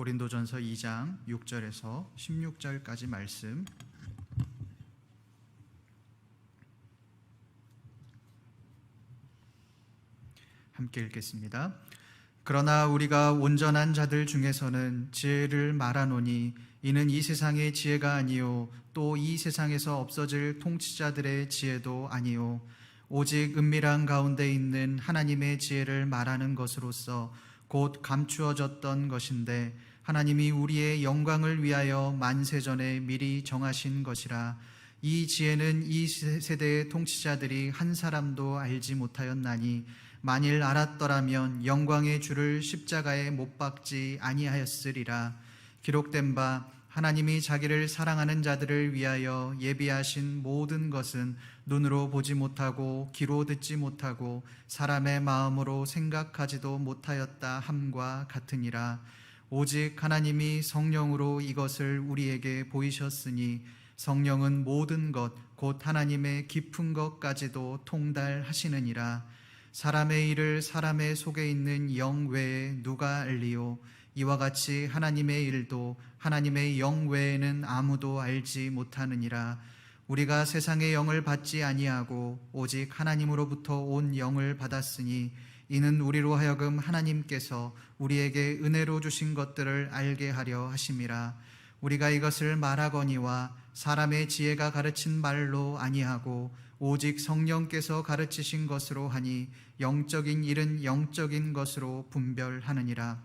고린도전서 2장 6절에서 16절까지 말씀 함께 읽겠습니다. 그러나 우리가 온전한 자들 중에서는 지혜를 말하노니 이는 이 세상의 지혜가 아니요 또 이 세상에서 없어질 통치자들의 지혜도 아니요 오직 은밀한 가운데 있는 하나님의 지혜를 말하는 것으로서 곧 감추어졌던 것인데 하나님이 우리의 영광을 위하여 만세전에 미리 정하신 것이라. 이 지혜는 이 세대의 통치자들이 한 사람도 알지 못하였나니 만일 알았더라면 영광의 주를 십자가에 못 박지 아니하였으리라. 기록된 바 하나님이 자기를 사랑하는 자들을 위하여 예비하신 모든 것은 눈으로 보지 못하고 귀로 듣지 못하고 사람의 마음으로 생각하지도 못하였다 함과 같으니라. 오직 하나님이 성령으로 이것을 우리에게 보이셨으니 성령은 모든 것 곧 하나님의 깊은 것까지도 통달하시느니라. 사람의 일을 사람의 속에 있는 영 외에 누가 알리요? 이와 같이 하나님의 일도 하나님의 영 외에는 아무도 알지 못하느니라. 우리가 세상의 영을 받지 아니하고 오직 하나님으로부터 온 영을 받았으니 이는 우리로 하여금 하나님께서 우리에게 은혜로 주신 것들을 알게 하려 하심이라. 우리가 이것을 말하거니와 사람의 지혜가 가르친 말로 아니하고 오직 성령께서 가르치신 것으로 하니 영적인 일은 영적인 것으로 분별하느니라.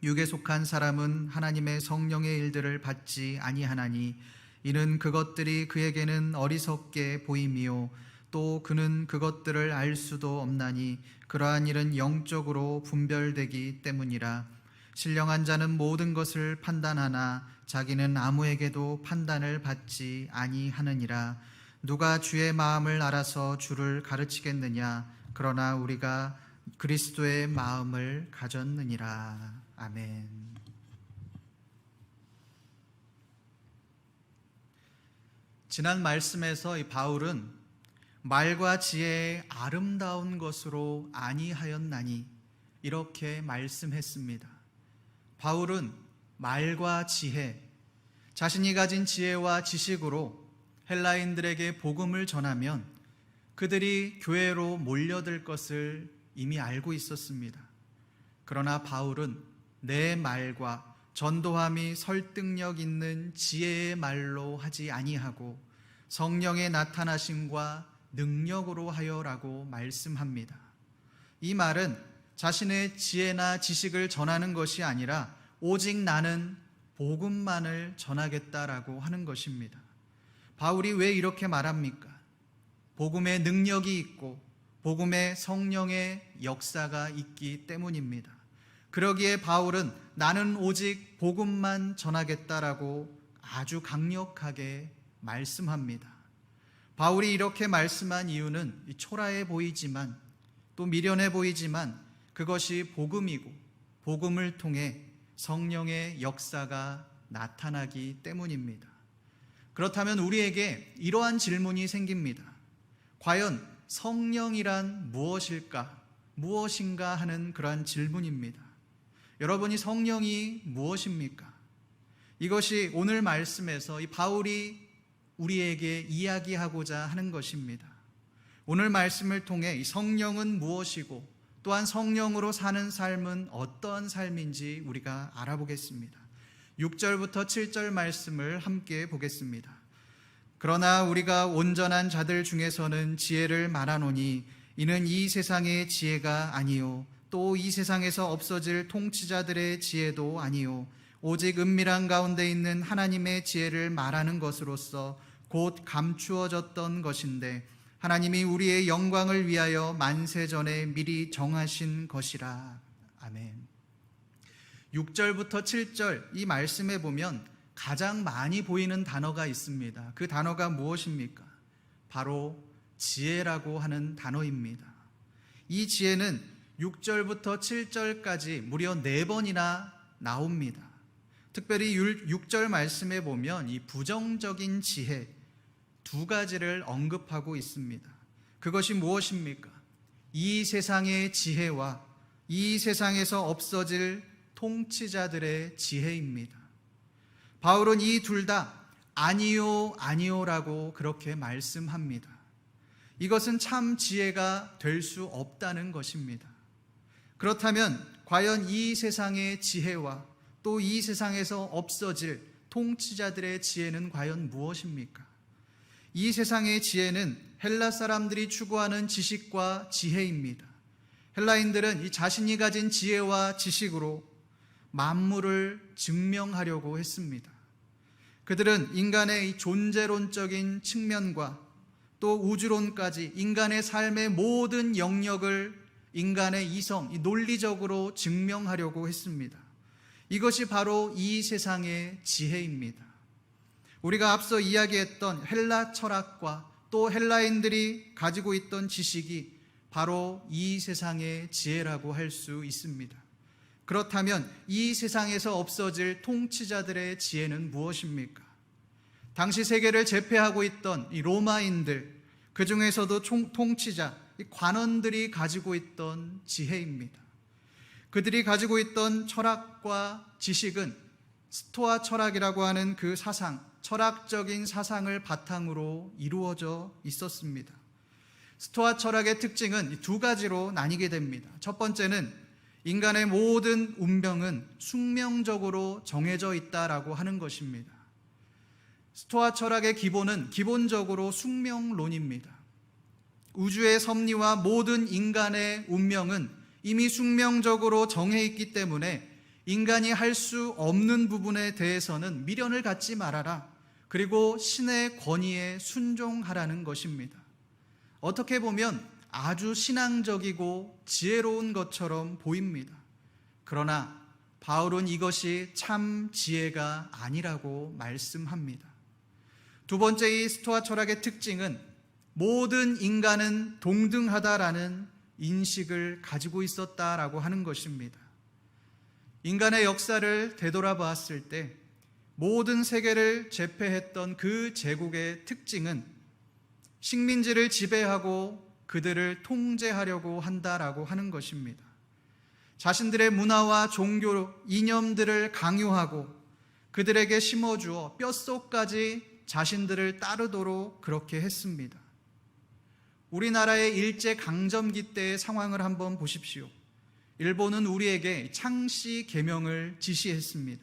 육에 속한 사람은 하나님의 성령의 일들을 받지 아니하나니 이는 그것들이 그에게는 어리석게 보임이요 또 그는 그것들을 알 수도 없나니 그러한 일은 영적으로 분별되기 때문이라. 신령한 자는 모든 것을 판단하나 자기는 아무에게도 판단을 받지 아니하느니라. 누가 주의 마음을 알아서 주를 가르치겠느냐? 그러나 우리가 그리스도의 마음을 가졌느니라. 아멘. 지난 말씀에서 이 바울은 말과 지혜의 아름다운 것으로 아니하였나니 이렇게 말씀했습니다. 바울은 말과 지혜, 자신이 가진 지혜와 지식으로 헬라인들에게 복음을 전하면 그들이 교회로 몰려들 것을 이미 알고 있었습니다. 그러나 바울은 내 말과 전도함이 설득력 있는 지혜의 말로 하지 아니하고 성령의 나타나심과 능력으로 하여라고 말씀합니다. 이 말은 자신의 지혜나 지식을 전하는 것이 아니라 오직 나는 복음만을 전하겠다라고 하는 것입니다. 바울이 왜 이렇게 말합니까? 복음의 능력이 있고 복음의 성령의 역사가 있기 때문입니다. 그러기에 바울은 나는 오직 복음만 전하겠다라고 아주 강력하게 말씀합니다. 바울이 이렇게 말씀한 이유는 초라해 보이지만 또 미련해 보이지만 그것이 복음이고 복음을 통해 성령의 역사가 나타나기 때문입니다. 그렇다면 우리에게 이러한 질문이 생깁니다. 과연 성령이란 무엇일까? 무엇인가 하는 그러한 질문입니다. 여러분이 성령이 무엇입니까? 이것이 오늘 말씀에서 이 바울이 우리에게 이야기하고자 하는 것입니다. 오늘 말씀을 통해 이 성령은 무엇이고 또한 성령으로 사는 삶은 어떠한 삶인지 우리가 알아보겠습니다. 6절부터 7절 말씀을 함께 보겠습니다. 그러나 우리가 온전한 자들 중에서는 지혜를 말하노니 이는 이 세상의 지혜가 아니요 또 이 세상에서 없어질 통치자들의 지혜도 아니요 오직 은밀한 가운데 있는 하나님의 지혜를 말하는 것으로서 곧 감추어졌던 것인데 하나님이 우리의 영광을 위하여 만세전에 미리 정하신 것이라. 아멘. 6절부터 7절 이 말씀에 보면 가장 많이 보이는 단어가 있습니다. 그 단어가 무엇입니까? 바로 지혜라고 하는 단어입니다. 이 지혜는 6절부터 7절까지 무려 4번이나 나옵니다. 특별히 6절 말씀에 보면 이 부정적인 지혜 2가지를 언급하고 있습니다. 그것이 무엇입니까? 이 세상의 지혜와 이 세상에서 없어질 통치자들의 지혜입니다. 바울은 이 둘 다 아니요, 아니요라고 그렇게 말씀합니다. 이것은 참 지혜가 될 수 없다는 것입니다. 그렇다면 과연 이 세상의 지혜와 또 이 세상에서 없어질 통치자들의 지혜는 과연 무엇입니까? 이 세상의 지혜는 헬라 사람들이 추구하는 지식과 지혜입니다. 헬라인들은 이 자신이 가진 지혜와 지식으로 만물을 증명하려고 했습니다. 그들은 인간의 존재론적인 측면과 또 우주론까지 인간의 삶의 모든 영역을 인간의 이성, 논리적으로 증명하려고 했습니다. 이것이 바로 이 세상의 지혜입니다. 우리가 앞서 이야기했던 헬라 철학과 또 헬라인들이 가지고 있던 지식이 바로 이 세상의 지혜라고 할 수 있습니다. 그렇다면 이 세상에서 없어질 통치자들의 지혜는 무엇입니까? 당시 세계를 제패하고 있던 이 로마인들, 그 중에서도 통치자, 관원들이 가지고 있던 지혜입니다. 그들이 가지고 있던 철학과 지식은 스토아 철학이라고 하는 그 사상, 철학적인 사상을 바탕으로 이루어져 있었습니다. 스토아 철학의 특징은 두 가지로 나뉘게 됩니다. 첫 번째는 인간의 모든 운명은 숙명적으로 정해져 있다라고 하는 것입니다. 스토아 철학의 기본은 기본적으로 숙명론입니다. 우주의 섭리와 모든 인간의 운명은 이미 숙명적으로 정해 있기 때문에 인간이 할 수 없는 부분에 대해서는 미련을 갖지 말아라. 그리고 신의 권위에 순종하라는 것입니다. 어떻게 보면 아주 신앙적이고 지혜로운 것처럼 보입니다. 그러나 바울은 이것이 참 지혜가 아니라고 말씀합니다. 두 번째, 이 스토아 철학의 특징은 모든 인간은 동등하다라는 인식을 가지고 있었다라고 하는 것입니다. 인간의 역사를 되돌아봤을 때 모든 세계를 제패했던 그 제국의 특징은 식민지를 지배하고 그들을 통제하려고 한다라고 하는 것입니다. 자신들의 문화와 종교, 이념들을 강요하고 그들에게 심어주어 뼛속까지 자신들을 따르도록 그렇게 했습니다. 우리나라의 일제강점기 때의 상황을 한번 보십시오. 일본은 우리에게 창씨 계명을 지시했습니다.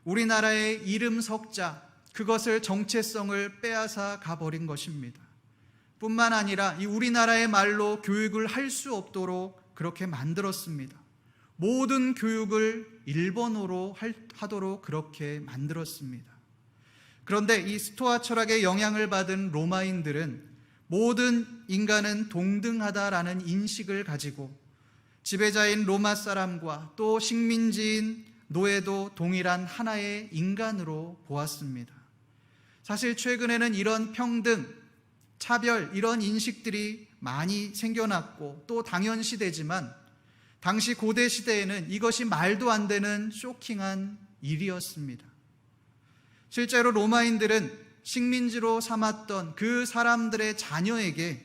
우리나라의 이름 석자, 그것을 정체성을 빼앗아 가버린 것입니다. 뿐만 아니라 이 우리나라의 말로 교육을 할 수 없도록 그렇게 만들었습니다. 모든 교육을 일본어로 하도록 그렇게 만들었습니다. 그런데 이 스토아 철학의 영향을 받은 로마인들은 모든 인간은 동등하다라는 인식을 가지고 지배자인 로마 사람과 또 식민지인 노예도 동일한 하나의 인간으로 보았습니다. 사실 최근에는 이런 평등, 차별, 이런 인식들이 많이 생겨났고 또 당연시되지만 당시 고대 시대에는 이것이 말도 안 되는 쇼킹한 일이었습니다. 실제로 로마인들은 식민지로 삼았던 그 사람들의 자녀에게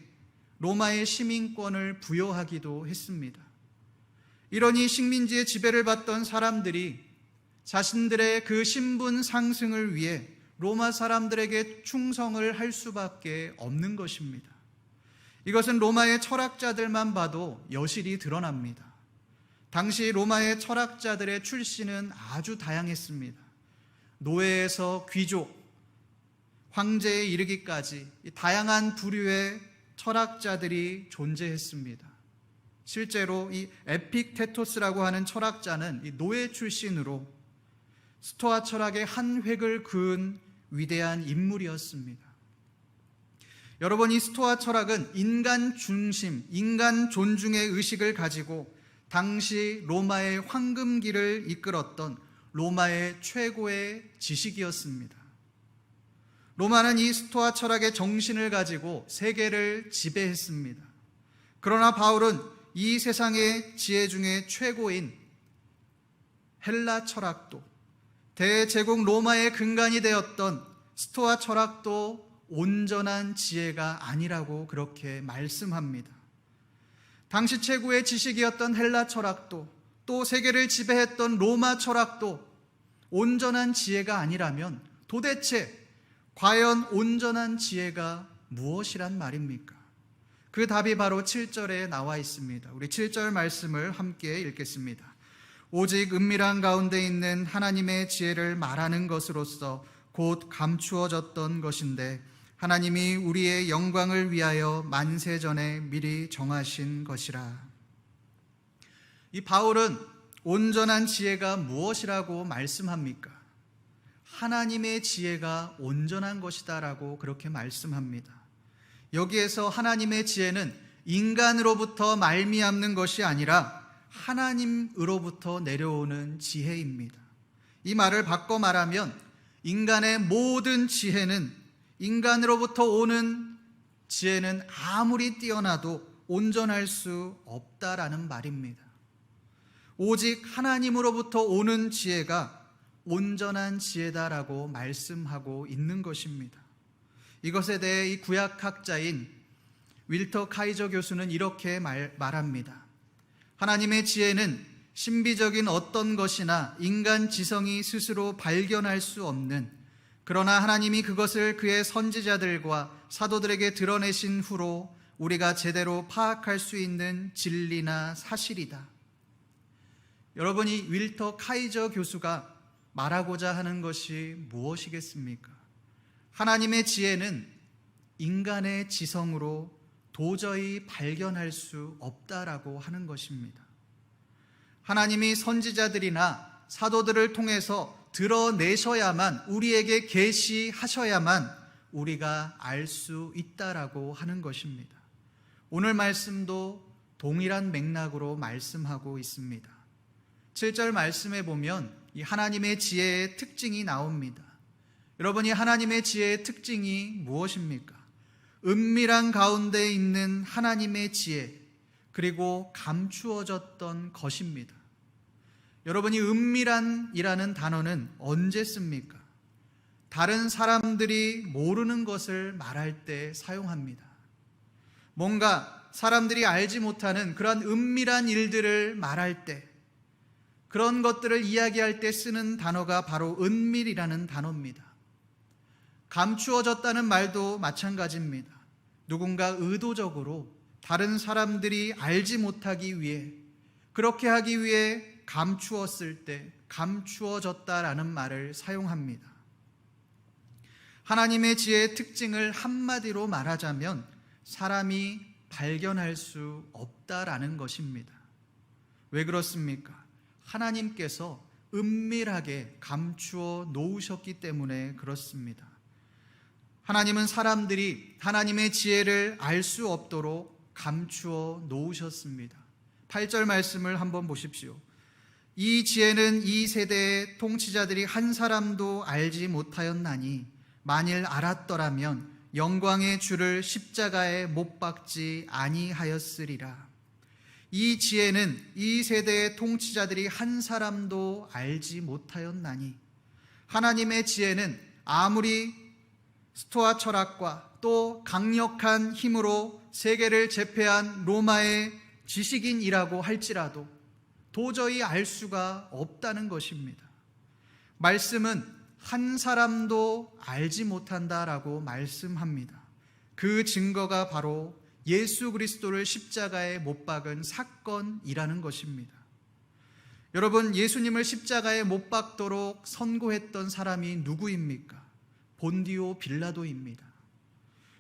로마의 시민권을 부여하기도 했습니다. 이러니 식민지의 지배를 받던 사람들이 자신들의 그 신분 상승을 위해 로마 사람들에게 충성을 할 수밖에 없는 것입니다. 이것은 로마의 철학자들만 봐도 여실히 드러납니다. 당시 로마의 철학자들의 출신은 아주 다양했습니다. 노예에서 귀족, 황제에 이르기까지 다양한 부류의 철학자들이 존재했습니다. 실제로 이 에픽테토스라고 하는 철학자는 이 노예 출신으로 스토아 철학의 한 획을 그은 위대한 인물이었습니다. 여러분, 이 스토아 철학은 인간 중심, 인간 존중의 의식을 가지고 당시 로마의 황금기를 이끌었던 로마의 최고의 지식이었습니다. 로마는 이 스토아 철학의 정신을 가지고 세계를 지배했습니다. 그러나 바울은 이 세상의 지혜 중에 최고인 헬라 철학도, 대제국 로마의 근간이 되었던 스토아 철학도 온전한 지혜가 아니라고 그렇게 말씀합니다. 당시 최고의 지식이었던 헬라 철학도, 또 세계를 지배했던 로마 철학도 온전한 지혜가 아니라면 도대체 과연 온전한 지혜가 무엇이란 말입니까? 그 답이 바로 7절에 나와 있습니다. 우리 7절 말씀을 함께 읽겠습니다. 오직 은밀한 가운데 있는 하나님의 지혜를 말하는 것으로서 곧 감추어졌던 것인데 하나님이 우리의 영광을 위하여 만세전에 미리 정하신 것이라. 이 바울은 온전한 지혜가 무엇이라고 말씀합니까? 하나님의 지혜가 온전한 것이다라고 그렇게 말씀합니다. 여기에서 하나님의 지혜는 인간으로부터 말미암는 것이 아니라 하나님으로부터 내려오는 지혜입니다. 이 말을 바꿔 말하면 인간의 모든 지혜는, 인간으로부터 오는 지혜는 아무리 뛰어나도 온전할 수 없다라는 말입니다. 오직 하나님으로부터 오는 지혜가 온전한 지혜다라고 말씀하고 있는 것입니다. 이것에 대해 이 구약학자인 윌터 카이저 교수는 이렇게 말합니다. 하나님의 지혜는 신비적인 어떤 것이나 인간 지성이 스스로 발견할 수 없는, 그러나 하나님이 그것을 그의 선지자들과 사도들에게 드러내신 후로 우리가 제대로 파악할 수 있는 진리나 사실이다. 여러분이 윌터 카이저 교수가 말하고자 하는 것이 무엇이겠습니까? 하나님의 지혜는 인간의 지성으로 도저히 발견할 수 없다라고 하는 것입니다. 하나님이 선지자들이나 사도들을 통해서 드러내셔야만, 우리에게 계시하셔야만 우리가 알 수 있다라고 하는 것입니다. 오늘 말씀도 동일한 맥락으로 말씀하고 있습니다. 7절 말씀에 보면 이 하나님의 지혜의 특징이 나옵니다. 여러분이 하나님의 지혜의 특징이 무엇입니까? 은밀한 가운데 있는 하나님의 지혜, 그리고 감추어졌던 것입니다. 여러분이 은밀한이라는 단어는 언제 씁니까? 다른 사람들이 모르는 것을 말할 때 사용합니다. 뭔가 사람들이 알지 못하는 그런 은밀한 일들을 말할 때, 그런 것들을 이야기할 때 쓰는 단어가 바로 은밀이라는 단어입니다. 감추어졌다는 말도 마찬가지입니다. 누군가 의도적으로 다른 사람들이 알지 못하기 위해, 그렇게 하기 위해 감추었을 때 감추어졌다라는 말을 사용합니다. 하나님의 지혜의 특징을 한마디로 말하자면 사람이 발견할 수 없다라는 것입니다. 왜 그렇습니까? 하나님께서 은밀하게 감추어 놓으셨기 때문에 그렇습니다. 하나님은 사람들이 하나님의 지혜를 알 수 없도록 감추어 놓으셨습니다. 8절 말씀을 한번 보십시오. 이 지혜는 이 세대의 통치자들이 한 사람도 알지 못하였나니 만일 알았더라면 영광의 주를 십자가에 못 박지 아니하였으리라. 이 지혜는 이 세대의 통치자들이 한 사람도 알지 못하였나니, 하나님의 지혜는 아무리 스토아 철학과 또 강력한 힘으로 세계를 제패한 로마의 지식인이라고 할지라도 도저히 알 수가 없다는 것입니다. 말씀은 한 사람도 알지 못한다라고 말씀합니다. 그 증거가 바로 예수 그리스도를 십자가에 못 박은 사건이라는 것입니다. 여러분, 예수님을 십자가에 못 박도록 선고했던 사람이 누구입니까? 본디오 빌라도입니다.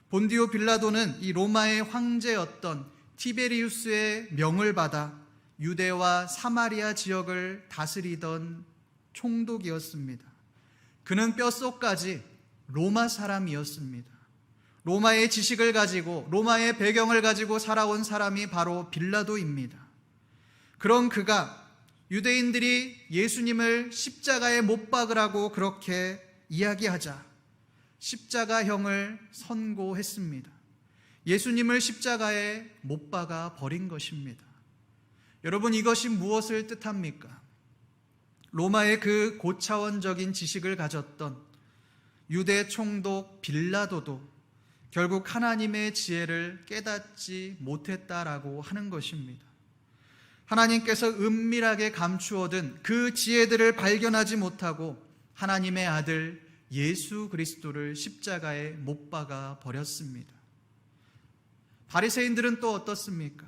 본디오 빌라도는 이 로마의 황제였던 티베리우스의 명을 받아 유대와 사마리아 지역을 다스리던 총독이었습니다. 그는 뼛속까지 로마 사람이었습니다. 로마의 지식을 가지고, 로마의 배경을 가지고 살아온 사람이 바로 빌라도입니다. 그런 그가 유대인들이 예수님을 십자가에 못 박으라고 그렇게 이야기하자 십자가형을 선고했습니다. 예수님을 십자가에 못 박아 버린 것입니다. 여러분, 이것이 무엇을 뜻합니까? 로마의 그 고차원적인 지식을 가졌던 유대 총독 빌라도도 결국 하나님의 지혜를 깨닫지 못했다라고 하는 것입니다. 하나님께서 은밀하게 감추어둔 그 지혜들을 발견하지 못하고 하나님의 아들 예수 그리스도를 십자가에 못 박아 버렸습니다. 바리새인들은 또 어떻습니까?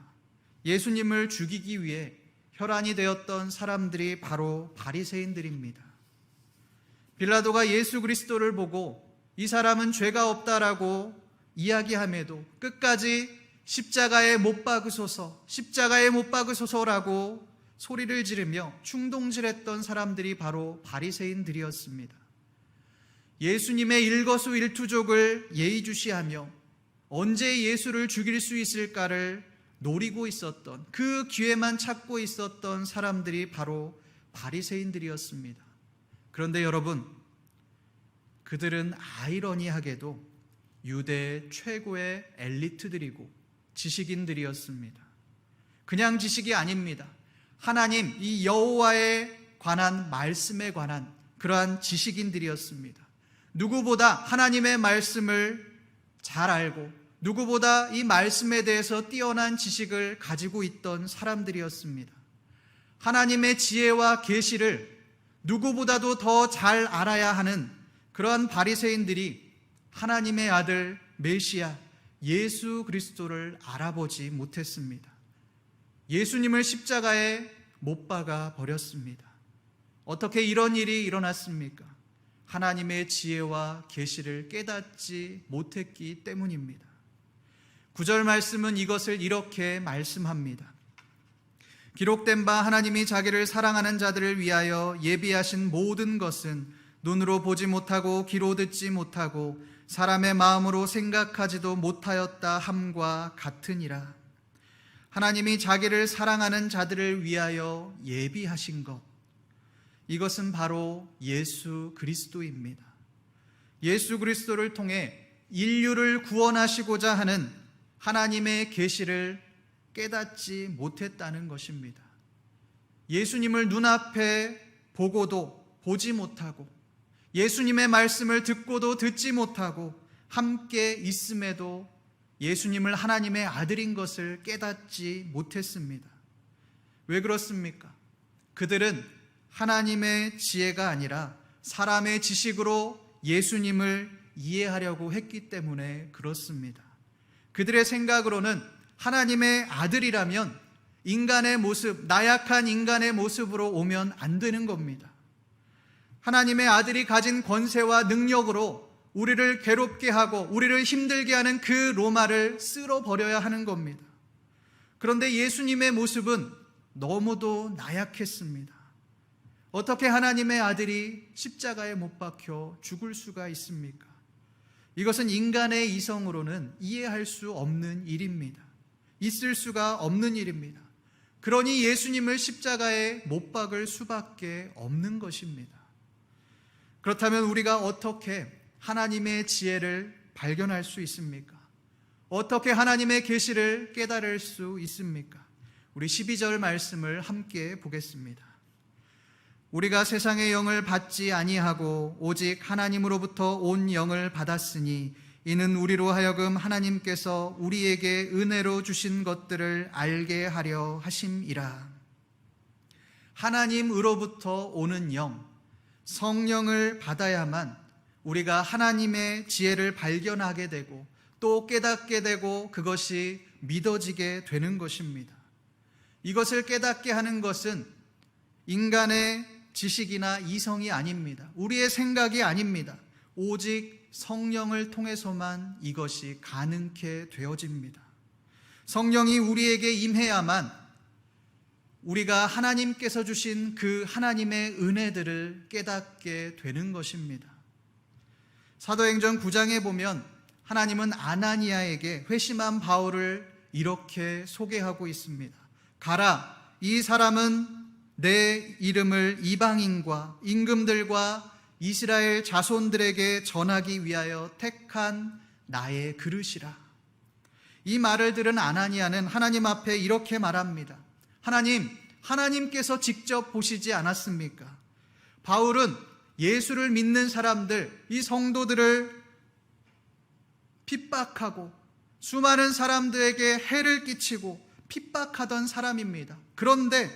예수님을 죽이기 위해 혈안이 되었던 사람들이 바로 바리새인들입니다. 빌라도가 예수 그리스도를 보고 이 사람은 죄가 없다라고 이야기함에도 끝까지 십자가에 못 박으소서, 십자가에 못 박으소서라고 소리를 지르며 충동질했던 사람들이 바로 바리새인들이었습니다. 예수님의 일거수일투족을 예의주시하며 언제 예수를 죽일 수 있을까를 노리고 있었던, 그 기회만 찾고 있었던 사람들이 바로 바리새인들이었습니다. 그런데 여러분, 그들은 아이러니하게도 유대 최고의 엘리트들이고 지식인들이었습니다. 그냥 지식이 아닙니다. 하나님, 이 여호와에 관한 말씀에 관한 그러한 지식인들이었습니다. 누구보다 하나님의 말씀을 잘 알고 누구보다 이 말씀에 대해서 뛰어난 지식을 가지고 있던 사람들이었습니다. 하나님의 지혜와 계시를 누구보다도 더 잘 알아야 하는 그러한 바리새인들이 하나님의 아들 메시아 예수 그리스도를 알아보지 못했습니다. 예수님을 십자가에 못 박아 버렸습니다. 어떻게 이런 일이 일어났습니까? 하나님의 지혜와 계시를 깨닫지 못했기 때문입니다. 9절 말씀은 이것을 이렇게 말씀합니다. 기록된 바 하나님이 자기를 사랑하는 자들을 위하여 예비하신 모든 것은 눈으로 보지 못하고 귀로 듣지 못하고 사람의 마음으로 생각하지도 못하였다 함과 같으니라. 하나님이 자기를 사랑하는 자들을 위하여 예비하신 것, 이것은 바로 예수 그리스도입니다. 예수 그리스도를 통해 인류를 구원하시고자 하는 하나님의 계시를 깨닫지 못했다는 것입니다. 예수님을 눈앞에 보고도 보지 못하고 예수님의 말씀을 듣고도 듣지 못하고 함께 있음에도 예수님을 하나님의 아들인 것을 깨닫지 못했습니다. 왜 그렇습니까? 그들은 하나님의 지혜가 아니라 사람의 지식으로 예수님을 이해하려고 했기 때문에 그렇습니다. 그들의 생각으로는 하나님의 아들이라면 인간의 모습, 나약한 인간의 모습으로 오면 안 되는 겁니다. 하나님의 아들이 가진 권세와 능력으로 우리를 괴롭게 하고 우리를 힘들게 하는 그 로마를 쓸어버려야 하는 겁니다. 그런데 예수님의 모습은 너무도 나약했습니다. 어떻게 하나님의 아들이 십자가에 못 박혀 죽을 수가 있습니까? 이것은 인간의 이성으로는 이해할 수 없는 일입니다. 있을 수가 없는 일입니다. 그러니 예수님을 십자가에 못 박을 수밖에 없는 것입니다. 그렇다면 우리가 어떻게 하나님의 지혜를 발견할 수 있습니까? 어떻게 하나님의 계시를 깨달을 수 있습니까? 우리 12절 말씀을 함께 보겠습니다. 우리가 세상의 영을 받지 아니하고 오직 하나님으로부터 온 영을 받았으니 이는 우리로 하여금 하나님께서 우리에게 은혜로 주신 것들을 알게 하려 하심이라. 하나님으로부터 오는 영, 성령을 받아야만 우리가 하나님의 지혜를 발견하게 되고 또 깨닫게 되고 그것이 믿어지게 되는 것입니다. 이것을 깨닫게 하는 것은 인간의 지식이나 이성이 아닙니다. 우리의 생각이 아닙니다. 오직 성령을 통해서만 이것이 가능케 되어집니다. 성령이 우리에게 임해야만 우리가 하나님께서 주신 그 하나님의 은혜들을 깨닫게 되는 것입니다. 사도행전 9장에 보면 하나님은 아나니아에게 회심한 바울을 이렇게 소개하고 있습니다. 가라, 이 사람은 내 이름을 이방인과 임금들과 이스라엘 자손들에게 전하기 위하여 택한 나의 그릇이라. 이 말을 들은 아나니아는 하나님 앞에 이렇게 말합니다. 하나님께서 직접 보시지 않았습니까? 바울은 예수를 믿는 사람들, 이 성도들을 핍박하고 수많은 사람들에게 해를 끼치고 핍박하던 사람입니다. 그런데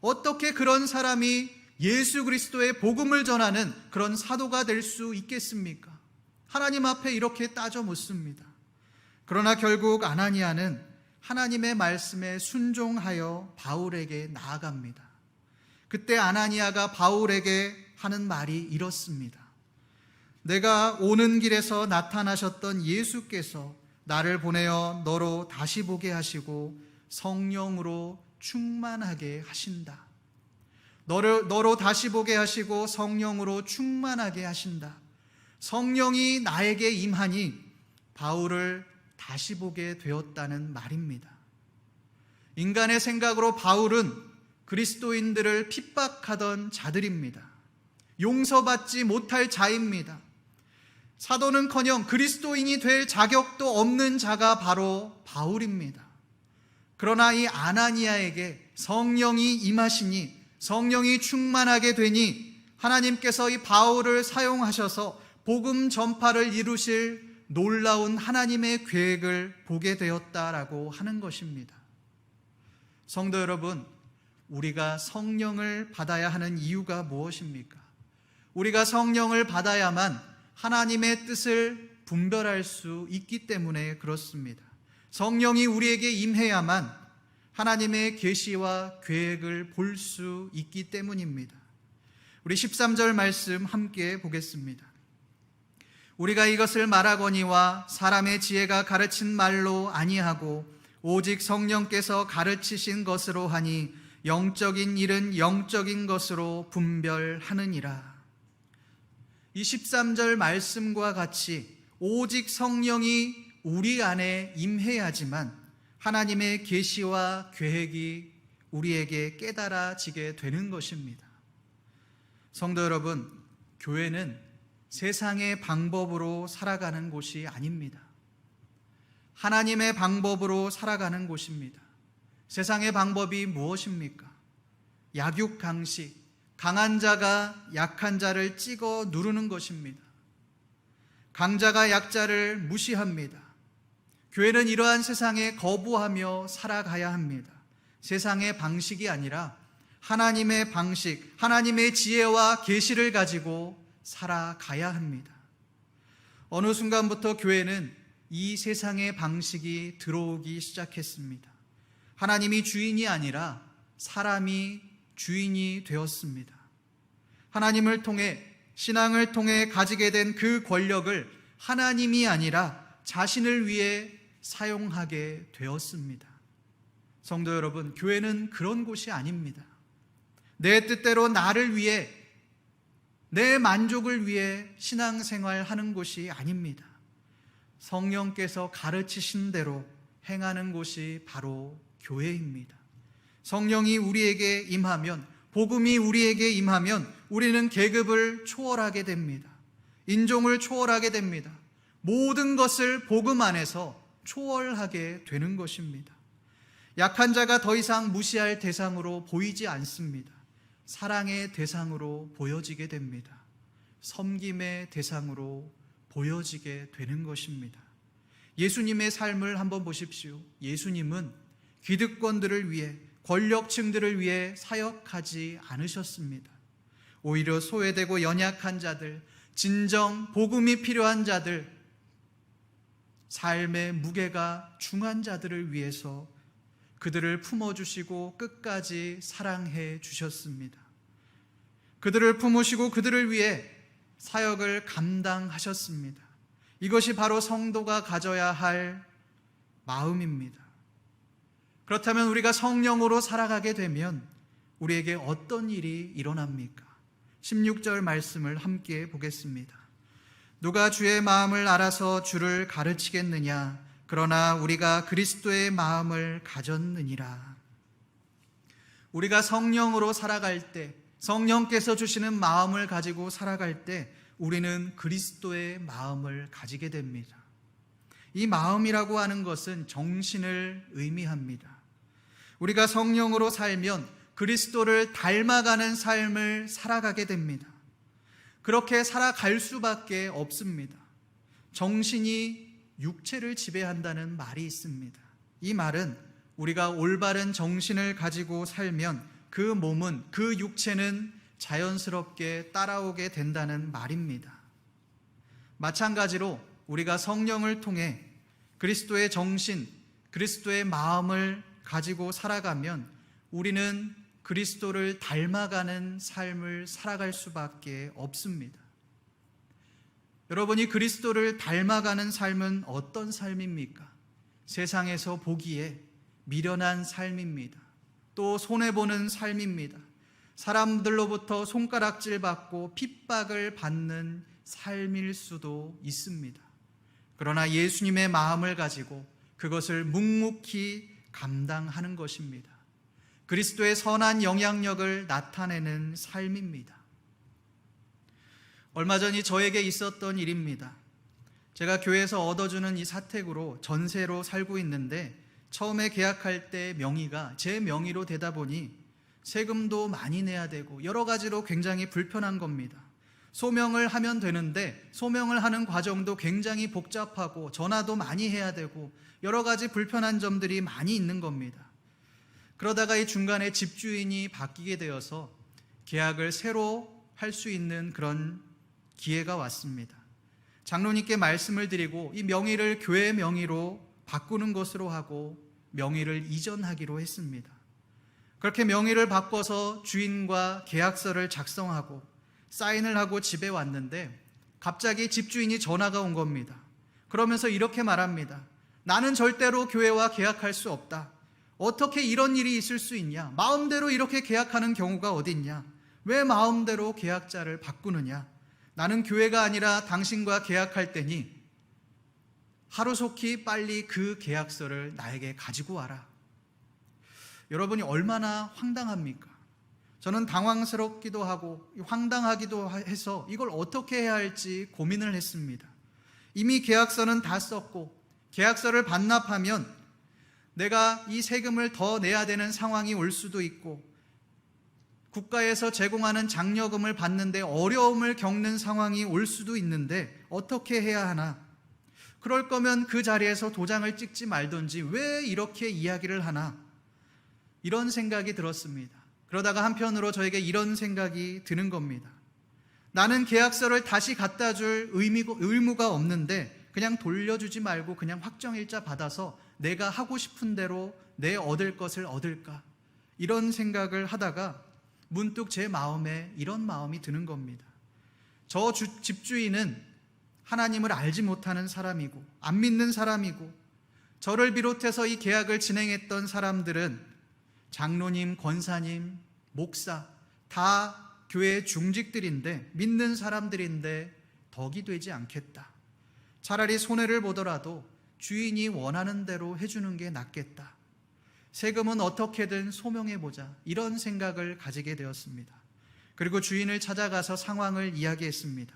어떻게 그런 사람이 예수 그리스도의 복음을 전하는 그런 사도가 될 수 있겠습니까? 하나님 앞에 이렇게 따져 묻습니다. 그러나 결국 아나니아는 하나님의 말씀에 순종하여 바울에게 나아갑니다. 그때 아나니아가 바울에게 하는 말이 이렇습니다. 내가 오는 길에서 나타나셨던 예수께서 나를 보내어 너로 다시 보게 하시고 성령으로 충만하게 하신다. 너로 다시 보게 하시고 성령으로 충만하게 하신다. 성령이 나에게 임하니 바울을 다시 보게 되었다는 말입니다. 인간의 생각으로 바울은 그리스도인들을 핍박하던 자들입니다. 용서받지 못할 자입니다. 사도는커녕 그리스도인이 될 자격도 없는 자가 바로 바울입니다. 그러나 이 아나니아에게 성령이 임하시니, 성령이 충만하게 되니 하나님께서 이 바울을 사용하셔서 복음 전파를 이루실 놀라운 하나님의 계획을 보게 되었다라고 하는 것입니다. 성도 여러분, 우리가 성령을 받아야 하는 이유가 무엇입니까? 우리가 성령을 받아야만 하나님의 뜻을 분별할 수 있기 때문에 그렇습니다. 성령이 우리에게 임해야만 하나님의 계시와 계획을 볼 수 있기 때문입니다. 우리 13절 말씀 함께 보겠습니다. 우리가 이것을 말하거니와 사람의 지혜가 가르친 말로 아니하고 오직 성령께서 가르치신 것으로 하니 영적인 일은 영적인 것으로 분별하느니라. 이 13절 말씀과 같이 오직 성령이 우리 안에 임해야지만 하나님의 계시와 계획이 우리에게 깨달아지게 되는 것입니다. 성도 여러분, 교회는 세상의 방법으로 살아가는 곳이 아닙니다. 하나님의 방법으로 살아가는 곳입니다. 세상의 방법이 무엇입니까? 약육강식, 강한 자가 약한 자를 찍어 누르는 것입니다. 강자가 약자를 무시합니다. 교회는 이러한 세상에 거부하며 살아가야 합니다. 세상의 방식이 아니라 하나님의 방식, 하나님의 지혜와 계시를 가지고 살아가야 합니다. 어느 순간부터 교회는 이 세상의 방식이 들어오기 시작했습니다. 하나님이 주인이 아니라 사람이 주인이 되었습니다. 하나님을 통해, 신앙을 통해 가지게 된 그 권력을 하나님이 아니라 자신을 위해 사용하게 되었습니다. 성도 여러분, 교회는 그런 곳이 아닙니다. 내 뜻대로 나를 위해, 내 만족을 위해 신앙생활하는 곳이 아닙니다. 성령께서 가르치신 대로 행하는 곳이 바로 교회입니다. 성령이 우리에게 임하면, 복음이 우리에게 임하면 우리는 계급을 초월하게 됩니다. 인종을 초월하게 됩니다. 모든 것을 복음 안에서 초월하게 되는 것입니다. 약한 자가 더 이상 무시할 대상으로 보이지 않습니다. 사랑의 대상으로 보여지게 됩니다. 섬김의 대상으로 보여지게 되는 것입니다. 예수님의 삶을 한번 보십시오. 예수님은 기득권들을 위해, 권력층들을 위해 사역하지 않으셨습니다. 오히려 소외되고 연약한 자들, 진정 복음이 필요한 자들, 삶의 무게가 중한 자들을 위해서 그들을 품어주시고 끝까지 사랑해 주셨습니다. 그들을 품으시고 그들을 위해 사역을 감당하셨습니다. 이것이 바로 성도가 가져야 할 마음입니다. 그렇다면 우리가 성령으로 살아가게 되면 우리에게 어떤 일이 일어납니까? 16절 말씀을 함께 보겠습니다. 누가 주의 마음을 알아서 주를 가르치겠느냐? 그러나 우리가 그리스도의 마음을 가졌느니라. 우리가 성령으로 살아갈 때, 성령께서 주시는 마음을 가지고 살아갈 때 우리는 그리스도의 마음을 가지게 됩니다. 이 마음이라고 하는 것은 정신을 의미합니다. 우리가 성령으로 살면 그리스도를 닮아가는 삶을 살아가게 됩니다. 그렇게 살아갈 수밖에 없습니다. 정신이 육체를 지배한다는 말이 있습니다. 이 말은 우리가 올바른 정신을 가지고 살면 그 몸은, 그 육체는 자연스럽게 따라오게 된다는 말입니다. 마찬가지로 우리가 성령을 통해 그리스도의 정신, 그리스도의 마음을 가지고 살아가면 우리는 그리스도를 닮아가는 삶을 살아갈 수밖에 없습니다. 여러분이 그리스도를 닮아가는 삶은 어떤 삶입니까? 세상에서 보기에 미련한 삶입니다. 또 손해보는 삶입니다. 사람들로부터 손가락질 받고 핍박을 받는 삶일 수도 있습니다. 그러나 예수님의 마음을 가지고 그것을 묵묵히 감당하는 것입니다. 그리스도의 선한 영향력을 나타내는 삶입니다. 얼마 전이 저에게 있었던 일입니다. 제가 교회에서 얻어주는 이 사택으로 전세로 살고 있는데 처음에 계약할 때 명의가 제 명의로 되다 보니 세금도 많이 내야 되고 여러 가지로 굉장히 불편한 겁니다. 소명을 하면 되는데 소명을 하는 과정도 굉장히 복잡하고 전화도 많이 해야 되고 여러 가지 불편한 점들이 많이 있는 겁니다. 그러다가 이 중간에 집주인이 바뀌게 되어서 계약을 새로 할 수 있는 그런 기회가 왔습니다. 장로님께 말씀을 드리고 이 명의를 교회 명의로 바꾸는 것으로 하고 명의를 이전하기로 했습니다. 그렇게 명의를 바꿔서 주인과 계약서를 작성하고 사인을 하고 집에 왔는데 갑자기 집주인이 전화가 온 겁니다. 그러면서 이렇게 말합니다. 나는 절대로 교회와 계약할 수 없다. 어떻게 이런 일이 있을 수 있냐? 마음대로 이렇게 계약하는 경우가 어딨냐? 왜 마음대로 계약자를 바꾸느냐? 나는 교회가 아니라 당신과 계약할 테니 하루속히 빨리 그 계약서를 나에게 가지고 와라. 여러분이 얼마나 황당합니까? 저는 당황스럽기도 하고 황당하기도 해서 이걸 어떻게 해야 할지 고민을 했습니다. 이미 계약서는 다 썼고 계약서를 반납하면 내가 이 세금을 더 내야 되는 상황이 올 수도 있고 국가에서 제공하는 장려금을 받는데 어려움을 겪는 상황이 올 수도 있는데 어떻게 해야 하나? 그럴 거면 그 자리에서 도장을 찍지 말든지 왜 이렇게 이야기를 하나? 이런 생각이 들었습니다. 그러다가 한편으로 저에게 이런 생각이 드는 겁니다. 나는 계약서를 다시 갖다 줄 의무가 없는데 그냥 돌려주지 말고 그냥 확정일자 받아서 내가 하고 싶은 대로 내 얻을 것을 얻을까? 이런 생각을 하다가 문득 제 마음에 이런 마음이 드는 겁니다. 저 집주인은 하나님을 알지 못하는 사람이고 안 믿는 사람이고 저를 비롯해서 이 계약을 진행했던 사람들은 장로님, 권사님, 목사 다 교회 중직들인데 믿는 사람들인데 덕이 되지 않겠다. 차라리 손해를 보더라도 주인이 원하는 대로 해주는 게 낫겠다. 세금은 어떻게든 소명해보자. 이런 생각을 가지게 되었습니다. 그리고 주인을 찾아가서 상황을 이야기했습니다.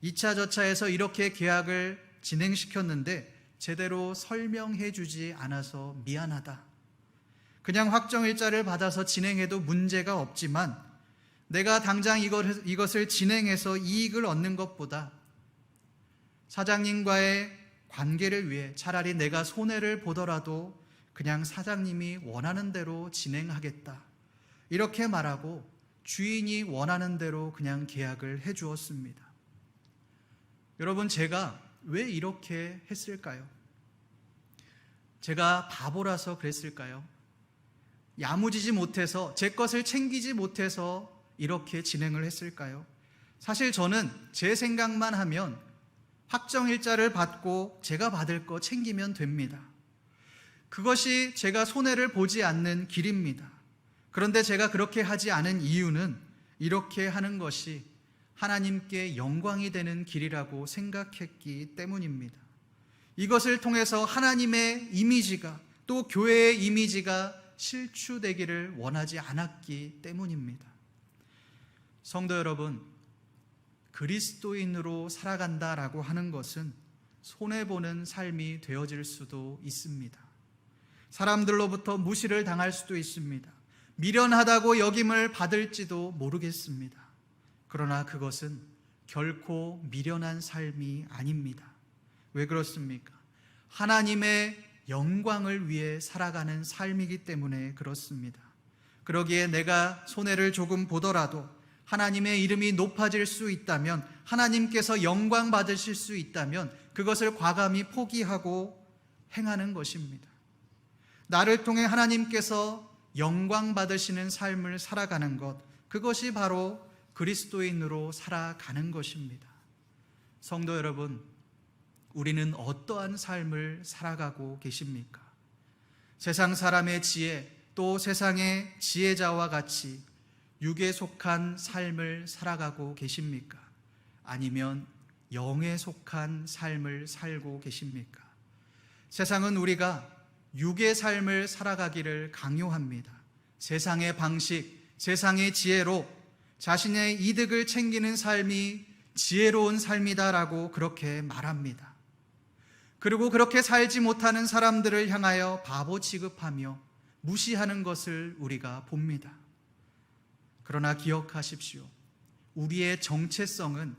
2차 저차에서 이렇게 계약을 진행시켰는데 제대로 설명해주지 않아서 미안하다. 그냥 확정일자를 받아서 진행해도 문제가 없지만 내가 당장 이것을 진행해서 이익을 얻는 것보다 사장님과의 관계를 위해 차라리 내가 손해를 보더라도 그냥 사장님이 원하는 대로 진행하겠다. 이렇게 말하고 주인이 원하는 대로 그냥 계약을 해 주었습니다. 여러분, 제가 왜 이렇게 했을까요? 제가 바보라서 그랬을까요? 야무지지 못해서, 제 것을 챙기지 못해서 이렇게 진행을 했을까요? 사실 저는 제 생각만 하면 확정일자를 받고 제가 받을 거 챙기면 됩니다. 그것이 제가 손해를 보지 않는 길입니다. 그런데 제가 그렇게 하지 않은 이유는 이렇게 하는 것이 하나님께 영광이 되는 길이라고 생각했기 때문입니다. 이것을 통해서 하나님의 이미지가 또 교회의 이미지가 실추되기를 원하지 않았기 때문입니다. 성도 여러분, 그리스도인으로 살아간다라고 하는 것은 손해보는 삶이 되어질 수도 있습니다. 사람들로부터 무시를 당할 수도 있습니다. 미련하다고 여김을 받을지도 모르겠습니다. 그러나 그것은 결코 미련한 삶이 아닙니다. 왜 그렇습니까? 하나님의 영광을 위해 살아가는 삶이기 때문에 그렇습니다. 그러기에 내가 손해를 조금 보더라도 하나님의 이름이 높아질 수 있다면, 하나님께서 영광 받으실 수 있다면 그것을 과감히 포기하고 행하는 것입니다. 나를 통해 하나님께서 영광 받으시는 삶을 살아가는 것, 그것이 바로 그리스도인으로 살아가는 것입니다. 성도 여러분, 우리는 어떠한 삶을 살아가고 계십니까? 세상 사람의 지혜, 또 세상의 지혜자와 같이 육에 속한 삶을 살아가고 계십니까? 아니면 영에 속한 삶을 살고 계십니까? 세상은 우리가 육의 삶을 살아가기를 강요합니다. 세상의 방식, 세상의 지혜로 자신의 이득을 챙기는 삶이 지혜로운 삶이다라고 그렇게 말합니다. 그리고 그렇게 살지 못하는 사람들을 향하여 바보 취급하며 무시하는 것을 우리가 봅니다. 그러나 기억하십시오. 우리의 정체성은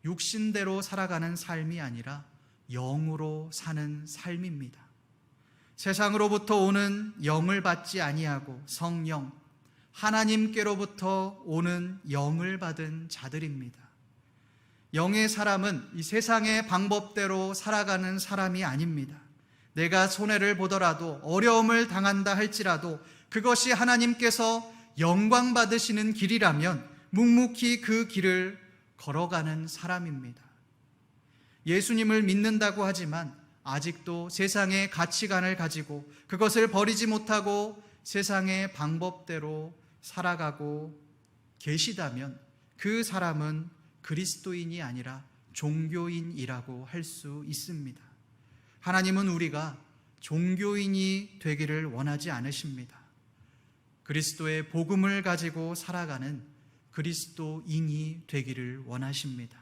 육신대로 살아가는 삶이 아니라 영으로 사는 삶입니다. 세상으로부터 오는 영을 받지 아니하고 성령, 하나님께로부터 오는 영을 받은 자들입니다. 영의 사람은 이 세상의 방법대로 살아가는 사람이 아닙니다. 내가 손해를 보더라도, 어려움을 당한다 할지라도 그것이 하나님께서 영광 받으시는 길이라면 묵묵히 그 길을 걸어가는 사람입니다. 예수님을 믿는다고 하지만 아직도 세상의 가치관을 가지고 그것을 버리지 못하고 세상의 방법대로 살아가고 계시다면 그 사람은 그리스도인이 아니라 종교인이라고 할 수 있습니다. 하나님은 우리가 종교인이 되기를 원하지 않으십니다. 그리스도의 복음을 가지고 살아가는 그리스도인이 되기를 원하십니다.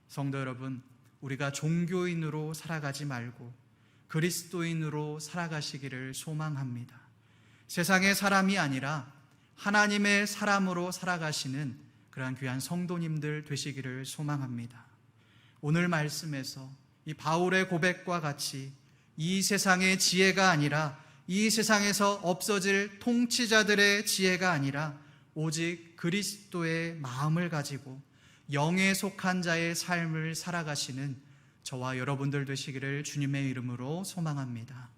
성도 여러분, 우리가 종교인으로 살아가지 말고 그리스도인으로 살아가시기를 소망합니다. 세상의 사람이 아니라 하나님의 사람으로 살아가시는 그러한 귀한 성도님들 되시기를 소망합니다. 오늘 말씀에서 이 바울의 고백과 같이 이 세상의 지혜가 아니라, 이 세상에서 없어질 통치자들의 지혜가 아니라 오직 그리스도의 마음을 가지고 영에 속한 자의 삶을 살아가시는 저와 여러분들 되시기를 주님의 이름으로 소망합니다.